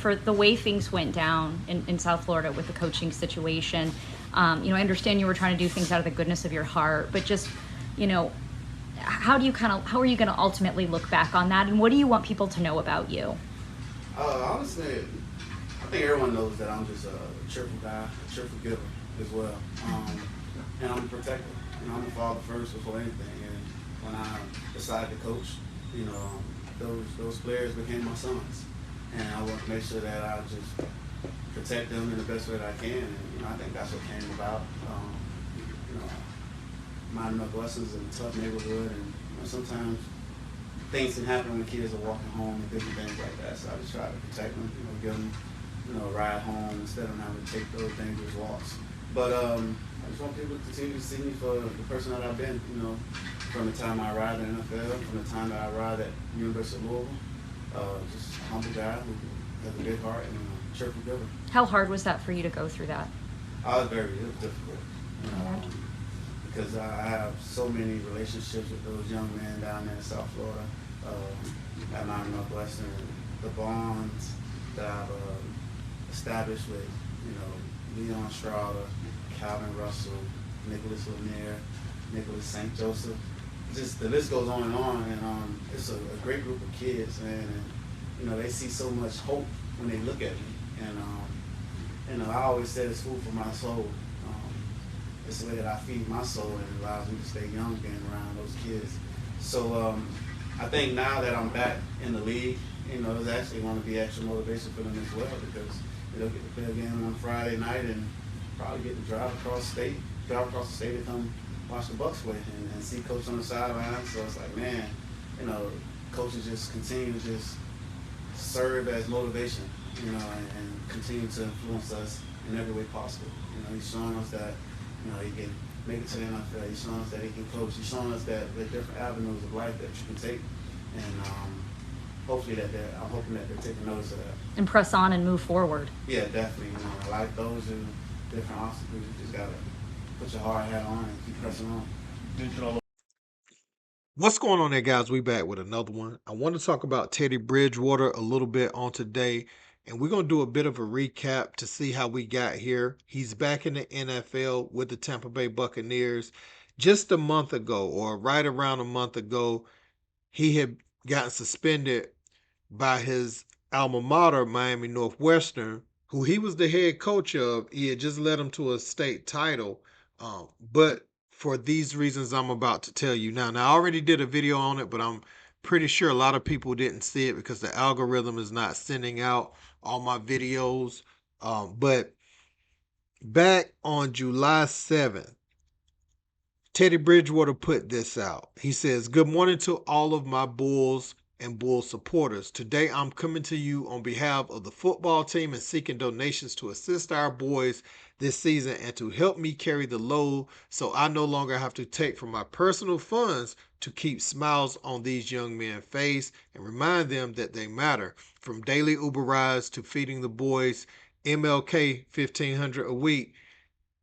for the way things went down in South Florida with the coaching situation. I understand you were trying to do things out of the goodness of your heart, but just, how are you going to ultimately look back on that, and what do you want people to know about you? Honestly, I think everyone knows that I'm just a cheerful guy, a cheerful giver as well. And I'm a protector. I'm a father first before anything. And when I decided to coach, those players became my sons. And I want to make sure that I just protect them in the best way that I can. And I think that's what came about. You know, Miami Northwestern is a tough neighborhood, and sometimes things can happen when kids are walking home and different things like that. So I just try to protect them, give them, a ride home instead of having to take those dangerous walks. But I just want people to continue to see me for the person that I've been, from the time I arrived in the NFL, from the time that I arrived at University of Louisville. Just a humble guy who has a big heart and a cheerful giver. How hard was that for you to go through that? It was difficult. Because I have so many relationships with those young men down there in South Florida, at Miami Northwestern, the bonds that I've established with, Leon Strada, Calvin Russell, Nicholas Lanier, Nicholas St. Joseph. Just the list goes on, and it's a great group of kids, man. And they see so much hope when they look at me, and I always said it's food for my soul. It's the way that I feed my soul, and it allows me to stay young being around those kids. So I think now that I'm back in the league, it's actually going to be extra motivation for them as well, because they'll get to play a game on Friday night and probably get to drive across the state to come watch the Bucs play and see Coach on the sideline. So it's like, man, coaches just continue to just serve as motivation, and continue to influence us in every way possible. He's showing us that he can make it to the NFL. He's showing us that he can coach. He's showing us that there are different avenues of life that you can take, and hopefully I'm hoping that they're taking notice of that. And press on and move forward. Yeah, definitely. Like those are different obstacles. You just gotta put your hard hat on and keep pressing on. What's going on there, guys? We back with another one. I want to talk about Teddy Bridgewater a little bit on today, and we're going to do a bit of a recap to see how we got here. He's back in the NFL with the Tampa Bay Buccaneers. Just a month ago, or right around a month ago, he had gotten suspended by his alma mater, Miami Northwestern, who he was the head coach of. He had just led him to a state title. But for these reasons I'm about to tell you now. Now, I already did a video on it, but I'm pretty sure a lot of people didn't see it because the algorithm is not sending out all my videos. But back on July 7th, Teddy Bridgewater put this out. He says, "Good morning to all of my Bulls and Bull supporters. Today I'm coming to you on behalf of the football team and seeking donations to assist our boys this season and to help me carry the load so I no longer have to take from my personal funds to keep smiles on these young men's face and remind them that they matter. From daily Uber rides to feeding the boys MLK 1500 a week,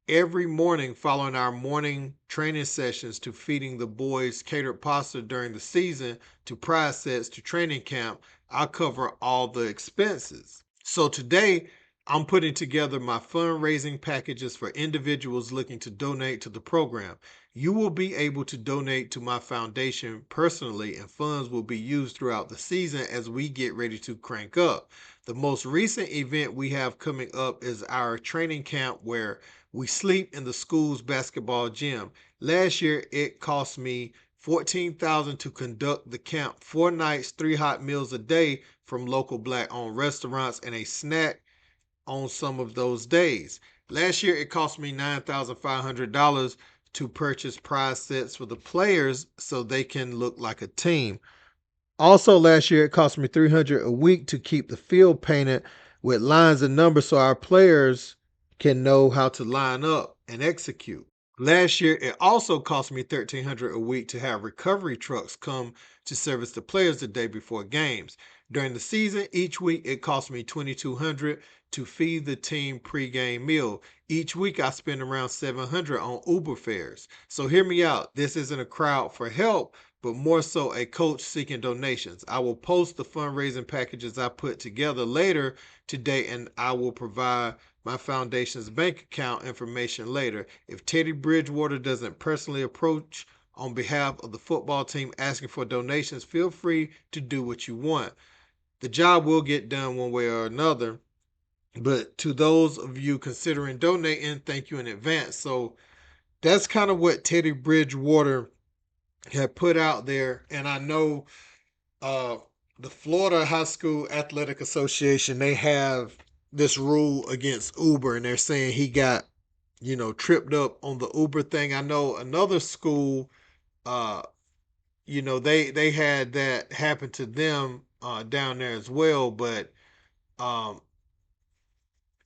every morning following our morning training sessions to feeding the boys catered pasta during the season to prize sets to training camp, I cover all the expenses. So today, I'm putting together my fundraising packages for individuals looking to donate to the program. You will be able to donate to my foundation personally, and funds will be used throughout the season as we get ready to crank up. The most recent event we have coming up is our training camp where we sleep in the school's basketball gym. Last year, it cost me $14,000 to conduct the camp, 4 nights, 3 hot meals a day from local black-owned restaurants, and a snack on some of those days. Last year, it cost me $9,500 to purchase prize sets for the players so they can look like a team. Also, last year, it cost me $300 a week to keep the field painted with lines and numbers so our players can know how to line up and execute. Last year, it also cost me $1,300 a week to have recovery trucks come to service the players the day before games. During the season, each week, it cost me $2,200 to feed the team pregame meal. Each week, I spend around $700 on Uber fares. So hear me out. This isn't a crowd for help, but more so a coach seeking donations. I will post the fundraising packages I put together later today, and I will provide my foundation's bank account information later. If Teddy Bridgewater doesn't personally approach on behalf of the football team asking for donations, feel free to do what you want. The job will get done one way or another. But to those of you considering donating, thank you in advance. So that's kind of what Teddy Bridgewater had put out there. And I know uh, the Florida High School Athletic Association, they have this rule against Uber, and they're saying he got, tripped up on the Uber thing. I know another school, uh, they had that happen to them down there as well, but um,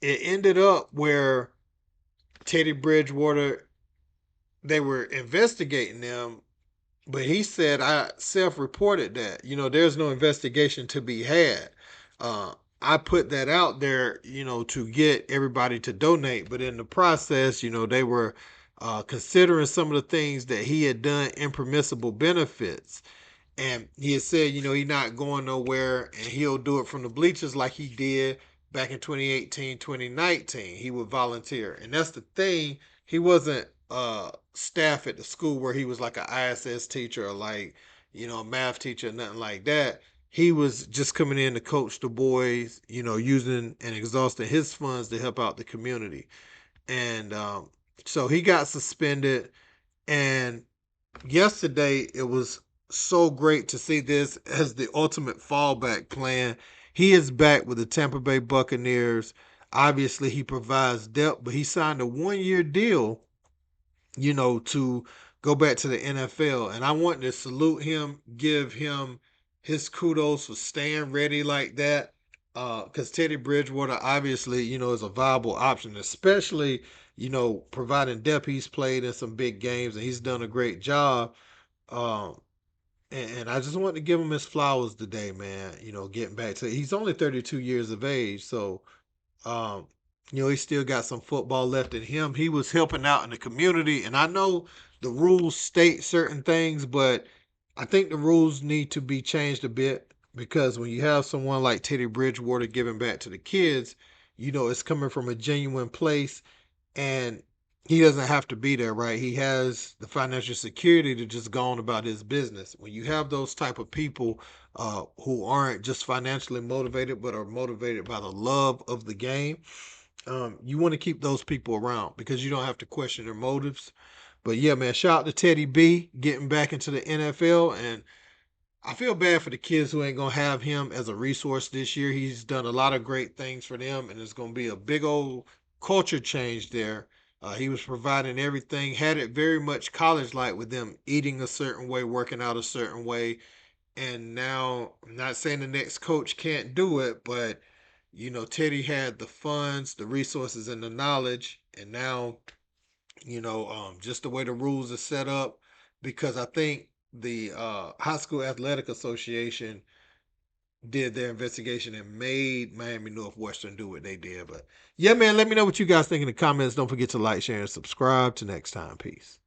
it ended up where Teddy Bridgewater, they were investigating them, but he said I self-reported that. There's no investigation to be had. Uh, I put that out there, to get everybody to donate, but in the process, they were considering some of the things that he had done impermissible benefits. And he had said, he's not going nowhere and he'll do it from the bleachers like he did back in 2018, 2019. He would volunteer. And that's the thing. He wasn't staff at the school where he was like an ISS teacher or like, a math teacher or nothing like that. He was just coming in to coach the boys, using and exhausting his funds to help out the community. And so he got suspended. And yesterday it was so great to see this as the ultimate fallback plan. He is back with the Tampa Bay Buccaneers. Obviously, he provides depth, but he signed a 1 year deal, to go back to the NFL. And I want to salute him, give him his kudos for staying ready like that. Because Teddy Bridgewater, obviously, is a viable option, especially, providing depth. He's played in some big games and he's done a great job. Um, and I just wanted to give him his flowers today, man. Getting back to he's only 32 years of age, so um, he still got some football left in him. He was helping out in the community, and I know the rules state certain things, but I think the rules need to be changed a bit because when you have someone like Teddy Bridgewater giving back to the kids, it's coming from a genuine place, and he doesn't have to be there, right? He has the financial security to just go on about his business. When you have those type of people who aren't just financially motivated but are motivated by the love of the game, you want to keep those people around because you don't have to question their motives. But yeah, man, shout out to Teddy B getting back into the NFL, and I feel bad for the kids who ain't gonna have him as a resource this year. He's done a lot of great things for them, and it's gonna be a big old culture change there. He was providing everything, had it very much college-like with them eating a certain way, working out a certain way, and now I'm not saying the next coach can't do it, but Teddy had the funds, the resources, and the knowledge, and now just the way the rules are set up, because I think the High School Athletic Association did their investigation and made Miami Northwestern do what they did. But yeah, man, let me know what you guys think in the comments. Don't forget to like, share, and subscribe. Till next time, peace.